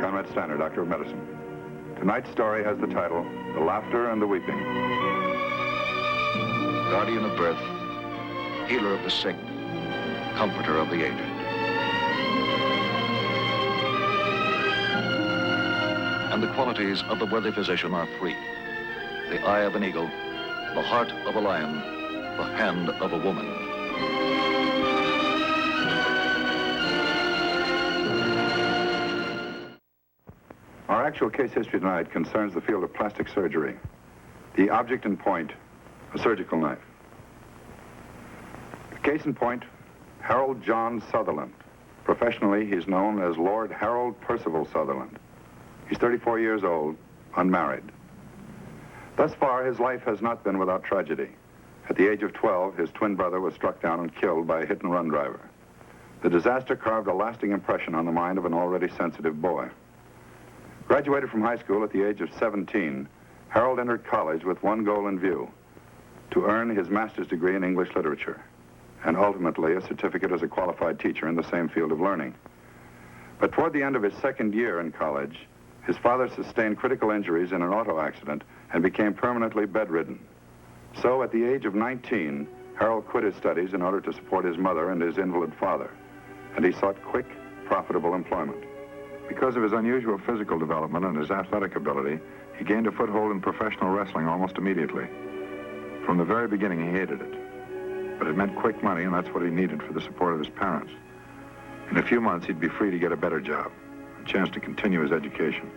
Konrad Styner, Doctor of Medicine. Tonight's story has the title, The Laughter and the Weeping. Guardian of birth, healer of the sick, comforter of the aged. And the qualities of the worthy physician are three: the eye of an eagle, the heart of a lion, the hand of a woman. Our actual case history tonight concerns the field of plastic surgery. The object in point, a surgical knife. The case in point, Harold John Sutherland. Professionally, he's known as Lord Harold Percival Sutherland. He's 34 years old, unmarried. Thus far, his life has not been without tragedy. At the age of 12, his twin brother was struck down and killed by a hit-and-run driver. The disaster carved a lasting impression on the mind of an already sensitive boy. Graduated from high school at the age of 17, Harold entered college with one goal in view: to earn his master's degree in English literature, and ultimately a certificate as a qualified teacher in the same field of learning. But toward the end of his second year in college, his father sustained critical injuries in an auto accident and became permanently bedridden. So at the age of 19, Harold quit his studies in order to support his mother and his invalid father, and he sought quick, profitable employment. Because of his unusual physical development and his athletic ability, he gained a foothold in professional wrestling almost immediately. From the very beginning, he hated it. But it meant quick money, and that's what he needed for the support of his parents. In a few months, he'd be free to get a better job, a chance to continue his education.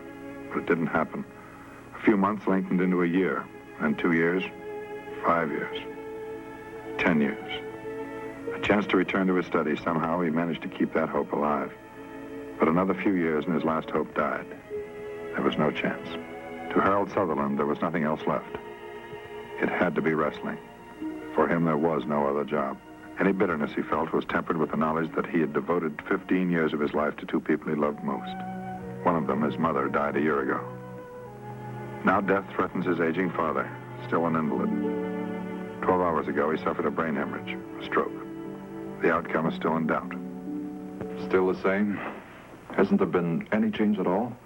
But it didn't happen. A few months lengthened into a year, and 2 years, 5 years, 10 years. A chance to return to his studies. Somehow, he managed to keep that hope alive. But another few years and his last hope died. There was no chance. To Harold Sutherland, there was nothing else left. It had to be wrestling. For him, there was no other job. Any bitterness he felt was tempered with the knowledge that he had devoted 15 years of his life to two people he loved most. One of them, his mother, died a year ago. Now death threatens his aging father, still an invalid. 12 hours ago, he suffered a brain hemorrhage, a stroke. The outcome is still in doubt. Still the same? Hasn't there been any change at all?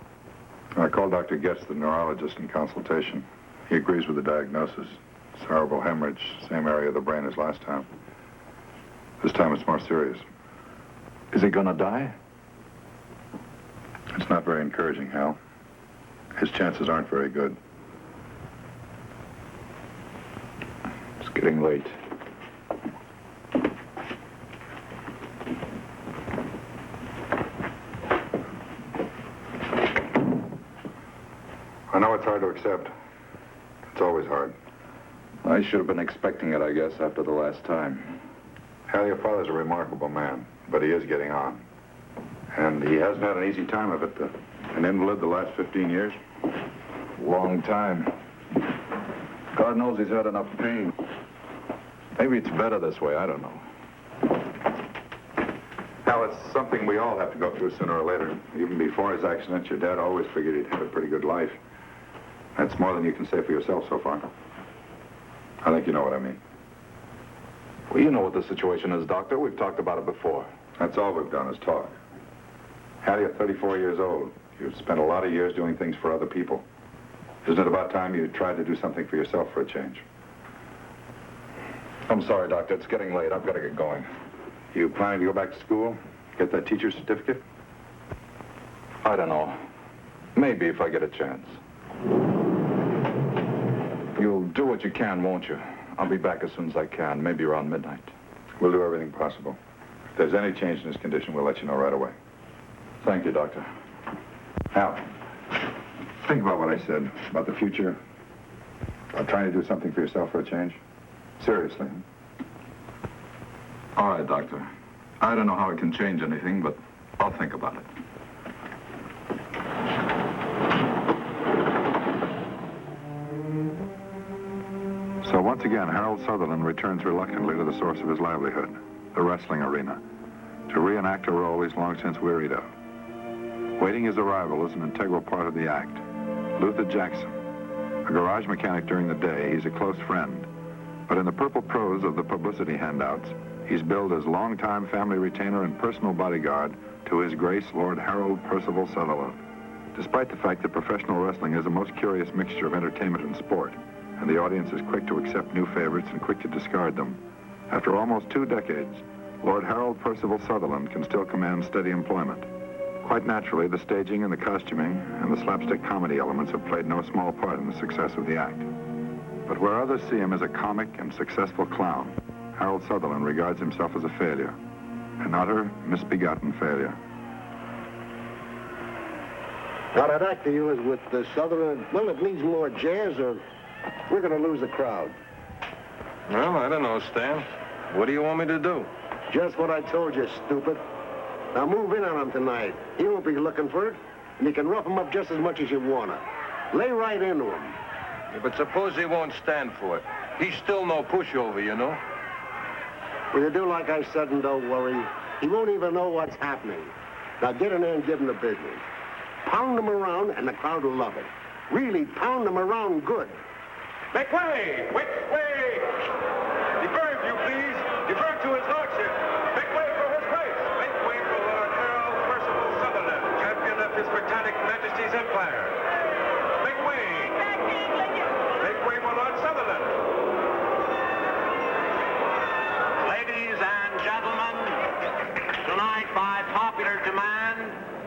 I called Dr. Getz, the neurologist, in consultation. He agrees with the diagnosis. Cerebral hemorrhage, same area of the brain as last time. This time it's more serious. Is he gonna die? It's not very encouraging, Hal. His chances aren't very good. It's getting late. I know it's hard to accept. It's always hard. I should have been expecting it, I guess, after the last time. Hal, your father's a remarkable man, but he is getting on. And he hasn't had an easy time of it. An invalid the last 15 years. Long time. God knows he's had enough pain. Maybe it's better this way, I don't know. Hal, it's something we all have to go through sooner or later. Even before his accident, your dad always figured he'd have a pretty good life. That's more than you can say for yourself so far. I think you know what I mean. Well, you know what the situation is, Doctor. We've talked about it before. That's all we've done is talk. Hal, you're 34 years old. You've spent a lot of years doing things for other people. Isn't it about time you tried to do something for yourself for a change? I'm sorry, Doctor. It's getting late. I've got to get going. You planning to go back to school? Get that teacher's certificate? I don't know. Maybe if I get a chance. You'll do what you can, won't you? I'll be back as soon as I can, maybe around midnight. We'll do everything possible. If there's any change in his condition, we'll let you know right away. Thank you, Doctor. Hal, think about what I said about the future. About trying to do something for yourself for a change. Seriously. All right, Doctor. I don't know how it can change anything, but I'll think about it. So once again, Harold Sutherland returns reluctantly to the source of his livelihood, the wrestling arena, to reenact a role he's long since wearied of. Waiting his arrival is an integral part of the act. Luther Jackson, a garage mechanic during the day, he's a close friend. But in the purple prose of the publicity handouts, He's billed as longtime family retainer and personal bodyguard to His Grace Lord Harold Percival Sutherland. Despite the fact that professional wrestling is a most curious mixture of entertainment and sport, and the audience is quick to accept new favorites and quick to discard them, after almost 2 decades, Lord Harold Percival Sutherland can still command steady employment. Quite naturally, the staging and the costuming and the slapstick comedy elements have played no small part in the success of the act. But where others see him as a comic and successful clown, Harold Sutherland regards himself as a failure, an utter, misbegotten failure. What I'd like to do is with the Sutherland, well, it needs more jazz or we're going to lose the crowd. Well, I don't know, Stan. What do you want me to do? Just what I told you, stupid. Now move in on him tonight. He won't be looking for it, and you can rough him up just as much as you want to. Lay right into him. Yeah, but suppose he won't stand for it. He's still no pushover, you know. Well, you do like I said and don't worry. He won't even know what's happening. Now get in there and give him the business. Pound him around, and the crowd will love it. Really pound him around good. Make way! Which way? Defer, if you please. Defer to his lordship. Make way for his grace. Make way for Lord Harold Percival Sutherland, champion of His Britannic Majesty's Empire. Make way. Make way for Lord Sutherland. Ladies and gentlemen, tonight by popular demand,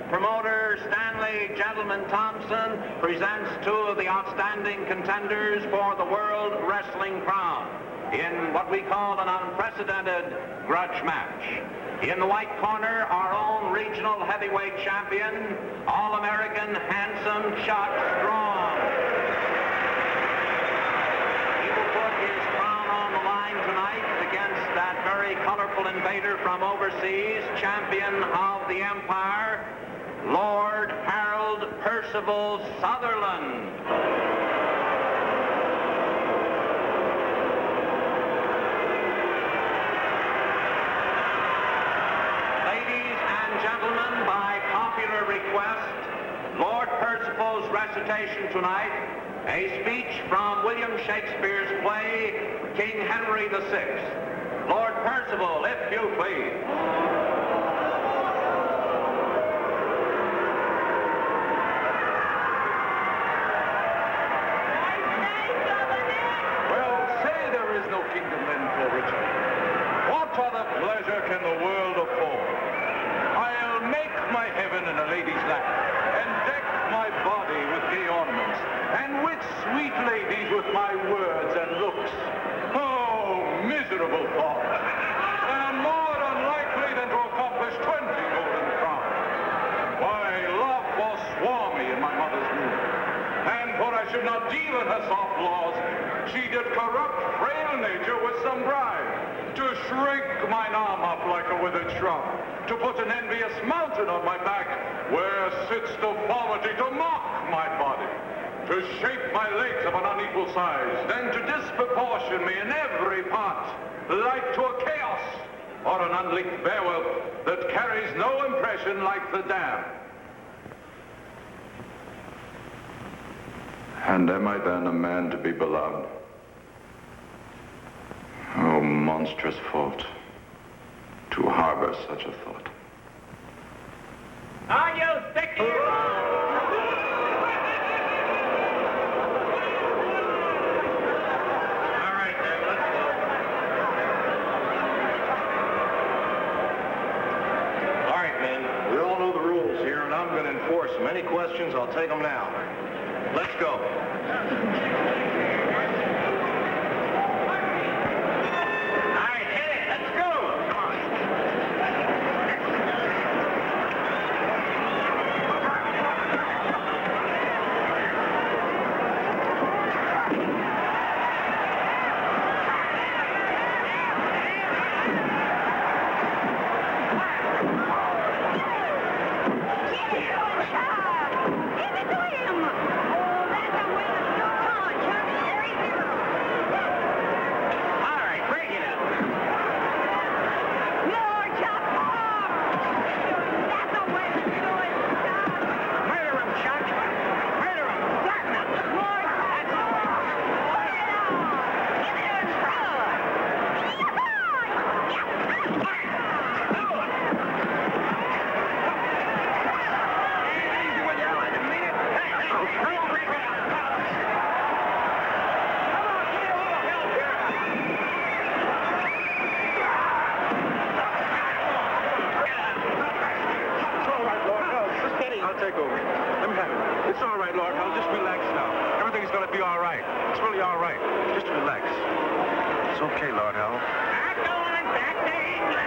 promoter Stanley Gentleman Thompson presents 2 of the outstanding contenders for the World Wrestling Crown in what we call an unprecedented grudge match. In the white corner, our own regional heavyweight champion, All-American handsome Chuck Strong. He will put his crown on the line tonight against that very colorful invader from overseas, champion of the Empire, Lord Harold Percival Sutherland. Ladies and gentlemen, by popular request, Lord Percival's recitation tonight, a speech from William Shakespeare's play, King Henry VI. Lord Percival, if you please. Kingdom then for Richard. What other pleasure can the world afford? I'll make my heaven in a lady's lap, and deck my body with gay ornaments, and wit sweet ladies with my words and looks. Oh, miserable thought! And more unlikely than to accomplish 20 golden crowns. Why, love was swarmy in my mother's womb, and for I should not deal in her soft laws, she did corrupt frail nature with some bribe, to shrink mine arm up like a withered shrub, to put an envious mountain on my back, where sits deformity to mock my body, to shape my legs of an unequal size, then to disproportion me in every part, like to a chaos, or an unlicked werewolf that carries no impression like the dam. And am I then a man to be beloved? Oh, monstrous fault, to harbor such a thought. Are you sick to your All right, then, let's go. All right, men. We all know the rules here, and I'm going to enforce them. Any questions, I'll take them now. Let's go. Give it to him! Oh, that's a way to take over. Let me have it. It's all right, Lord Hell. Just relax now. Everything's going to be all right. It's really all right. Just relax. It's okay, Lord Hell. I'm going back to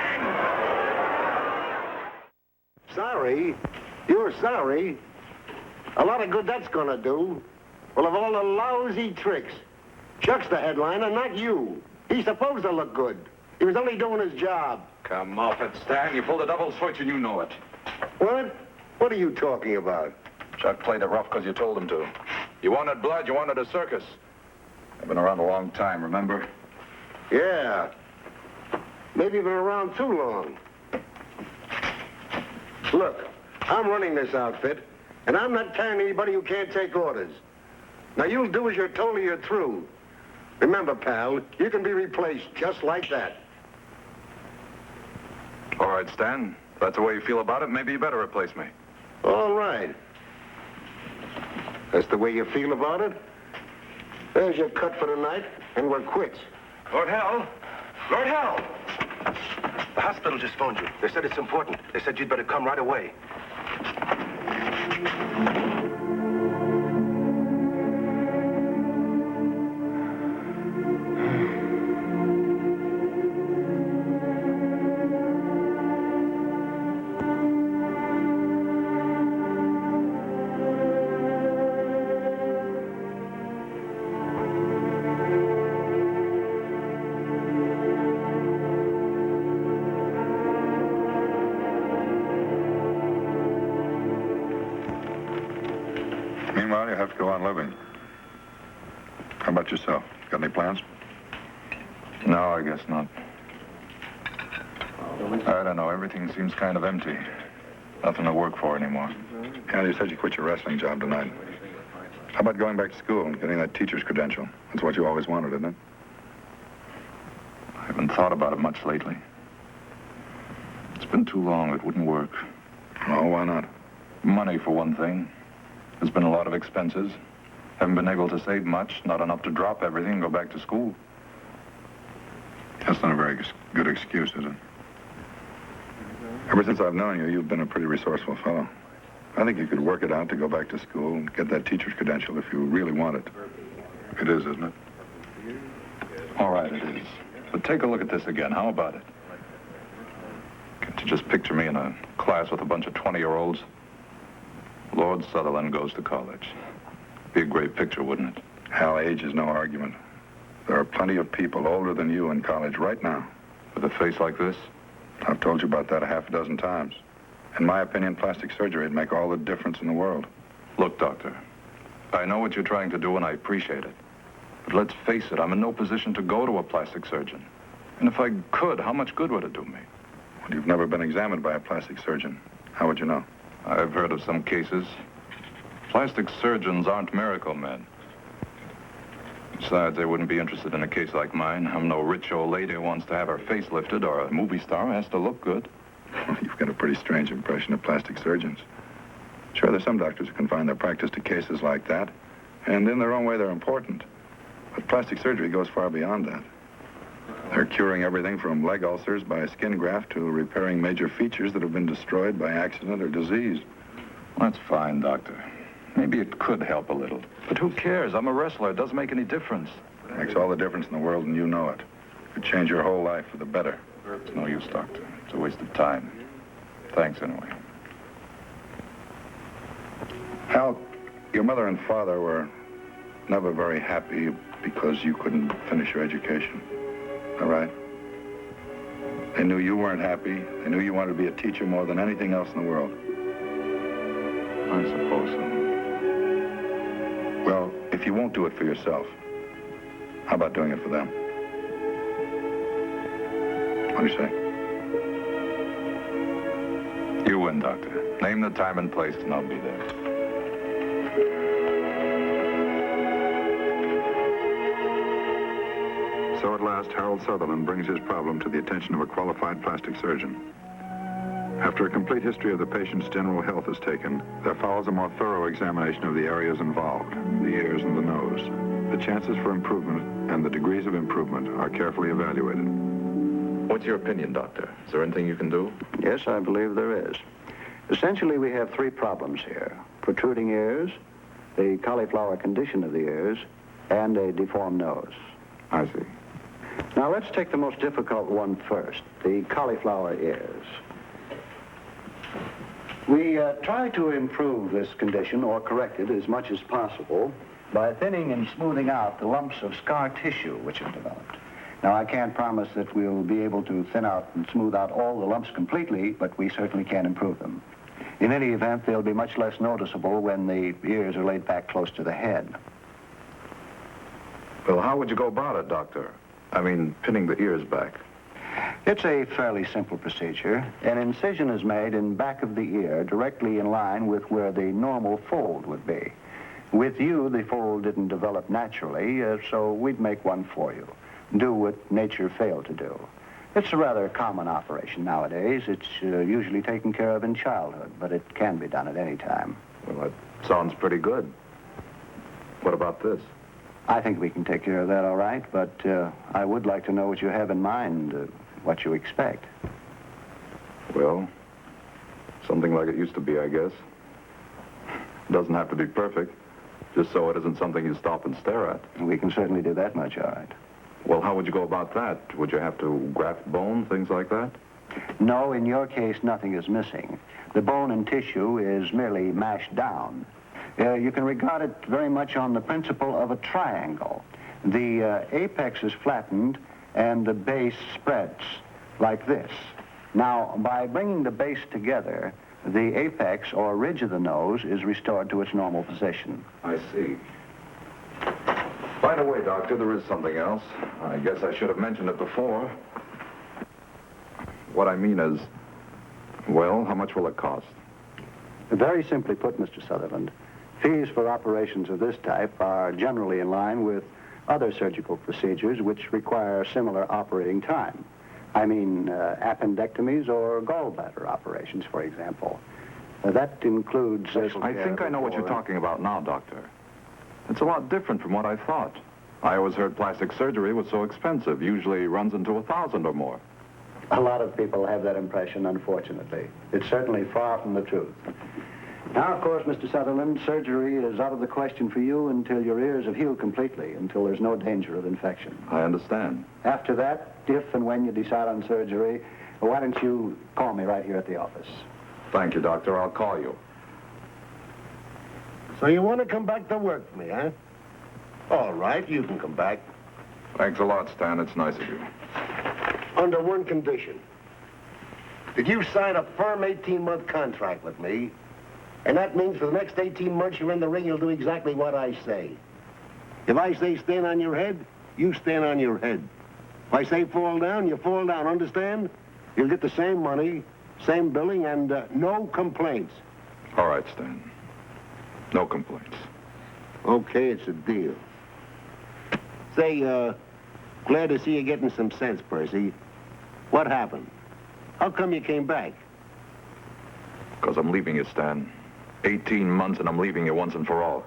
England. Sorry? You're sorry? A lot of good that's gonna do. Well, of all the lousy tricks, Chuck's the headliner, not you. He's supposed to look good. He was only doing his job. Come off it, Stan. You pulled a double switch and you know it. What? What are you talking about? Chuck played it rough because you told him to. You wanted blood, you wanted a circus. I've been around a long time, remember? Yeah. Maybe you've been around too long. Look, I'm running this outfit, and I'm not carrying anybody who can't take orders. Now, you'll do as you're told or you're through. Remember, pal, you can be replaced just like that. All right, Stan. If that's the way you feel about it, maybe you better replace me. All right. That's the way you feel about it? There's your cut for the night, and we're quits. Lord Hell! Lord Hell! The hospital just phoned you. They said it's important. They said you'd better come right away. Meanwhile, you have to go on living. How about yourself? Got any plans? No, I guess not. I don't know. Everything seems kind of empty. Nothing to work for anymore. Yeah, you said you quit your wrestling job tonight. How about going back to school and getting that teacher's credential? That's what you always wanted, isn't it? I haven't thought about it much lately. It's been too long. It wouldn't work. Oh, why not? Money, for one thing. There's been a lot of expenses. Haven't been able to save much, not enough to drop everything and go back to school. That's not a very good excuse, is it? Ever since I've known you, you've been a pretty resourceful fellow. I think you could work it out to go back to school and get that teacher's credential if you really want it. It is, isn't it? All right, it is. But take a look at this again. How about it? Can't you just picture me in a class with a bunch of 20-year-olds? Lord Sutherland goes to college. Be a great picture, wouldn't it? Hal, age is no argument. There are plenty of people older than you in college right now. With a face like this? I've told you about that a half a dozen times. In my opinion, plastic surgery would make all the difference in the world. Look, Doctor, I know what you're trying to do, and I appreciate it. But let's face it, I'm in no position to go to a plastic surgeon. And if I could, how much good would it do me? Well, you've never been examined by a plastic surgeon. How would you know? I've heard of some cases. Plastic surgeons aren't miracle men. Besides, they wouldn't be interested in a case like mine. I'm no rich old lady who wants to have her face lifted, or a movie star who has to look good. Well, you've got a pretty strange impression of plastic surgeons. Sure, there's some doctors who confine their practice to cases like that, and in their own way, they're important. But plastic surgery goes far beyond that. They're curing everything from leg ulcers by a skin graft to repairing major features that have been destroyed by accident or disease. That's fine, Doctor. Maybe it could help a little. But who cares? I'm a wrestler. It doesn't make any difference. It makes all the difference in the world, and you know it. It could change your whole life for the better. It's no use, Doctor. It's a waste of time. Thanks, anyway. Hal, your mother and father were never very happy because you couldn't finish your education. All right? They knew you weren't happy. They knew you wanted to be a teacher more than anything else in the world. I suppose so. Well, if you won't do it for yourself, how about doing it for them? What do you say? You win, Doctor. Name the time and place, and I'll be there. So at last, Harold Sutherland brings his problem to the attention of a qualified plastic surgeon. After a complete history of the patient's general health is taken, there follows a more thorough examination of the areas involved, the ears and the nose. The chances for improvement and the degrees of improvement are carefully evaluated. What's your opinion, Doctor? Is there anything you can do? Yes, I believe there is. Essentially, we have three problems here: protruding ears, the cauliflower condition of the ears, and a deformed nose. I see. Now, let's take the most difficult one first, the cauliflower ears. We try to improve this condition or correct it as much as possible by thinning and smoothing out the lumps of scar tissue which have developed. Now, I can't promise that we'll be able to thin out and smooth out all the lumps completely, but we certainly can improve them. In any event, they'll be much less noticeable when the ears are laid back close to the head. Well, how would you go about it, Doctor? I mean, pinning the ears back. It's a fairly simple procedure. An incision is made in back of the ear, directly in line with where the normal fold would be. With you, the fold didn't develop naturally, so we'd make one for you. Do what nature failed to do. It's a rather common operation nowadays. It's usually taken care of in childhood, but it can be done at any time. Well, that sounds pretty good. What about this? I think we can take care of that all right, but I would like to know what you have in mind, what you expect. Well, something like it used to be, I guess. Doesn't have to be perfect, just so it isn't something you stop and stare at. We can certainly do that much, all right. Well, how would you go about that? Would you have to graft bone, things like that? No, in your case, nothing is missing. The bone and tissue is merely mashed down. You can regard it very much on the principle of a triangle. The apex is flattened and the base spreads like this. Now, by bringing the base together, the apex or ridge of the nose is restored to its normal position. I see. By the way, Doctor, there is something else. I guess I should have mentioned it before. What I mean is, well, how much will it cost? Very simply put, Mr. Sutherland, fees for operations of this type are generally in line with other surgical procedures which require similar operating time. I mean, appendectomies or gallbladder operations, for example. That includes... I think I know what you're talking about now, Doctor. It's a lot different from what I thought. I always heard plastic surgery was so expensive, usually runs into $1,000 or more. A lot of people have that impression, unfortunately. It's certainly far from the truth. Now, of course, Mr. Sutherland, surgery is out of the question for you until your ears have healed completely, until there's no danger of infection. I understand. After that, if and when you decide on surgery, why don't you call me right here at the office? Thank you, Doctor. I'll call you. So you want to come back to work for me, huh? All right, you can come back. Thanks a lot, Stan. It's nice of you. Under one condition. Did you sign a firm 18-month contract with me? And that means for the next 18 months you're in the ring, you'll do exactly what I say. If I say stand on your head, you stand on your head. If I say fall down, you fall down, understand? You'll get the same money, same billing, and no complaints. All right, Stan. No complaints. Okay, it's a deal. Say, glad to see you getting some sense, Percy. What happened? How come you came back? Because I'm leaving you, Stan. 18 months and I'm leaving you once and for all.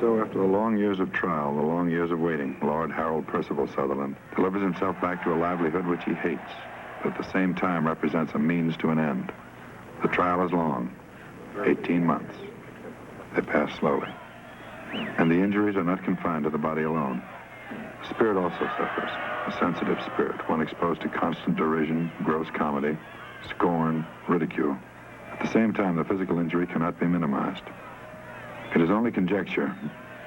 So after the long years of trial, the long years of waiting, Lord Harold Percival Sutherland delivers himself back to a livelihood which he hates, but at the same time represents a means to an end. The trial is long, 18 months. They pass slowly. And the injuries are not confined to the body alone. The spirit also suffers, a sensitive spirit, one exposed to constant derision, gross comedy, scorn, ridicule. At the same time, the physical injury cannot be minimized. It is only conjecture,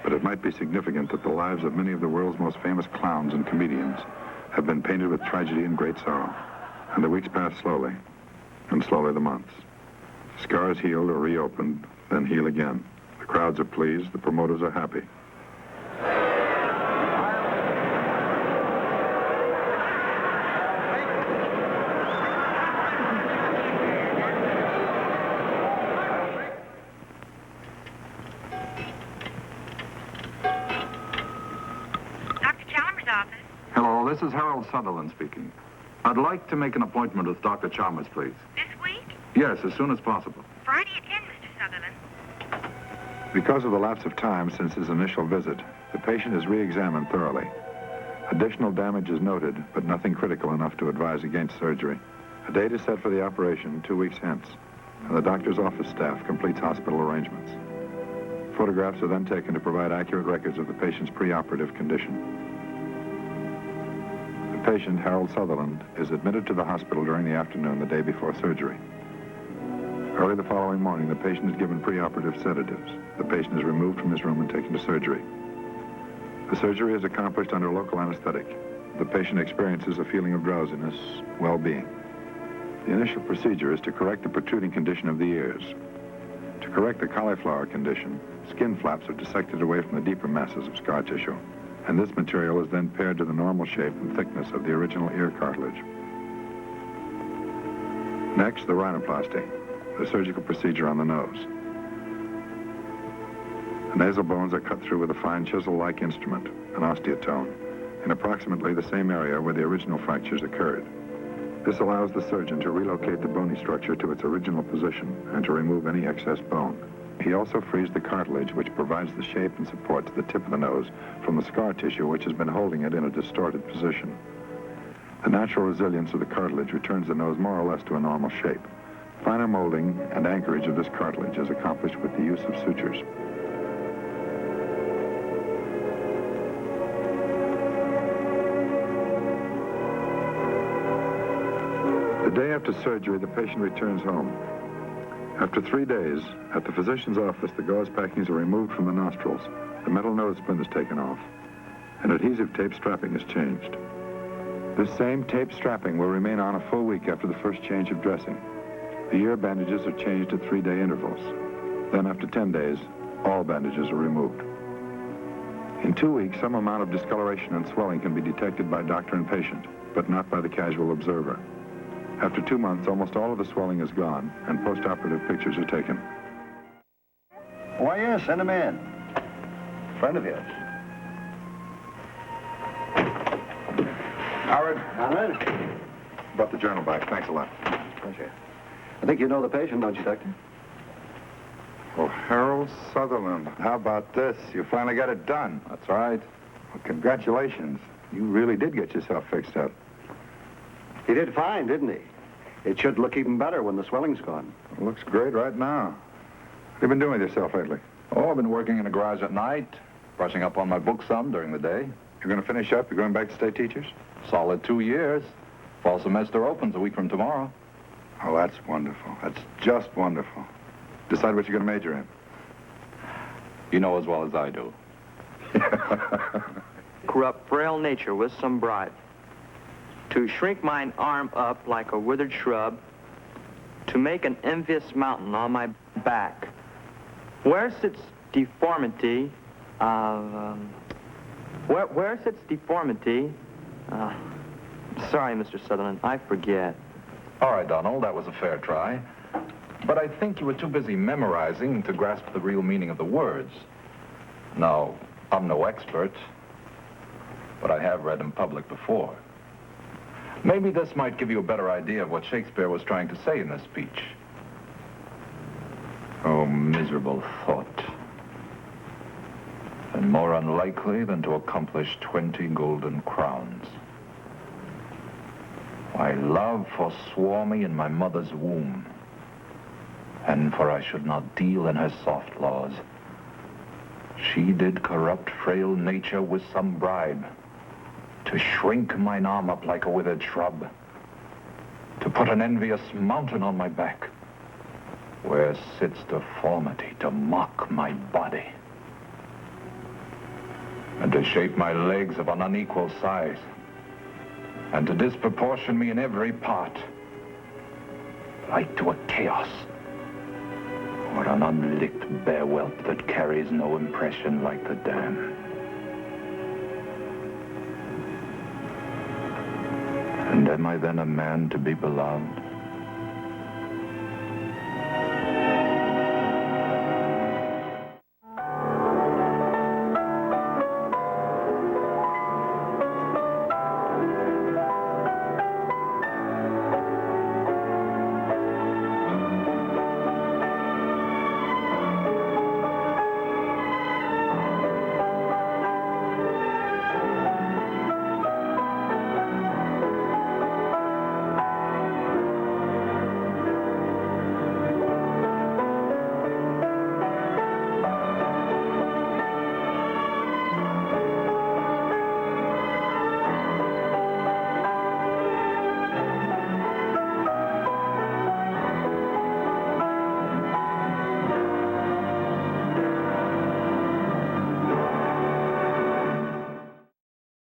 but it might be significant that the lives of many of the world's most famous clowns and comedians have been painted with tragedy and great sorrow. And the weeks pass slowly, and slowly the months. Scars healed or reopened, then heal again. The crowds are pleased, the promoters are happy. Hello, this is Harold Sutherland speaking. I'd like to make an appointment with Dr. Chalmers, please. This week? Yes, as soon as possible. Friday at 10, Mr. Sutherland. Because of the lapse of time since his initial visit, the patient is re-examined thoroughly. Additional damage is noted, but nothing critical enough to advise against surgery. A date is set for the operation 2 weeks hence, and the doctor's office staff completes hospital arrangements. Photographs are then taken to provide accurate records of the patient's preoperative condition. The patient, Harold Sutherland, is admitted to the hospital during the afternoon the day before surgery. Early the following morning, the patient is given preoperative sedatives. The patient is removed from his room and taken to surgery. The surgery is accomplished under local anesthetic. The patient experiences a feeling of drowsiness, well-being. The initial procedure is to correct the protruding condition of the ears. To correct the cauliflower condition, skin flaps are dissected away from the deeper masses of scar tissue, and this material is then paired to the normal shape and thickness of the original ear cartilage. Next, the rhinoplasty, the surgical procedure on the nose. The nasal bones are cut through with a fine chisel-like instrument, an osteotome, in approximately the same area where the original fractures occurred. This allows the surgeon to relocate the bony structure to its original position and to remove any excess bone. He also frees the cartilage, which provides the shape and support to the tip of the nose from the scar tissue, which has been holding it in a distorted position. The natural resilience of the cartilage returns the nose more or less to a normal shape. Finer molding and anchorage of this cartilage is accomplished with the use of sutures. The day after surgery, the patient returns home. After 3 days, at the physician's office, the gauze packings are removed from the nostrils, the metal nose splint is taken off, and adhesive tape strapping is changed. This same tape strapping will remain on a full week after the first change of dressing. The ear bandages are changed at 3-day intervals. Then after 10 days, all bandages are removed. In 2 weeks, some amount of discoloration and swelling can be detected by doctor and patient, but not by the casual observer. After 2 months, almost all of the swelling is gone, and post-operative pictures are taken. Why, yes, send him in. Friend of yours. Howard, Konrad? brought the journal back. Thanks a lot. Pleasure. I think you know the patient, don't you, Doctor? Oh, Harold Sutherland. How about this? You finally got it done. That's right. Well, congratulations. You really did get yourself fixed up. He did fine, didn't he? It should look even better when the swelling's gone. It looks great right now. What have you been doing with yourself lately? Oh, I've been working in the garage at night, brushing up on my books some during the day. You're going to finish up? You're going back to state teachers? Solid 2 years. Fall semester opens a week from tomorrow. Oh, that's wonderful. That's just wonderful. Decide what you're going to major in. You know as well as I do. Corrupt frail nature with some bribe. To shrink mine arm up like a withered shrub, to make an envious mountain on my back. Where sits deformity of, where sits deformity? Sorry, Mr. Sutherland, I forget. All right, Donald, that was a fair try. But I think you were too busy memorizing to grasp the real meaning of the words. Now, I'm no expert, but I have read in public before. Maybe this might give you a better idea of what Shakespeare was trying to say in this speech. Oh, miserable thought. And more unlikely than to accomplish 20 golden crowns. My love forswore me in my mother's womb, and for I should not deal in her soft laws, she did corrupt frail nature with some bribe, to shrink mine arm up like a withered shrub, to put an envious mountain on my back, where sits deformity to mock my body, and to shape my legs of an unequal size, and to disproportion me in every part, like to a chaos, or an unlicked bare whelp that carries no impression like the dam. And am I then a man to be beloved?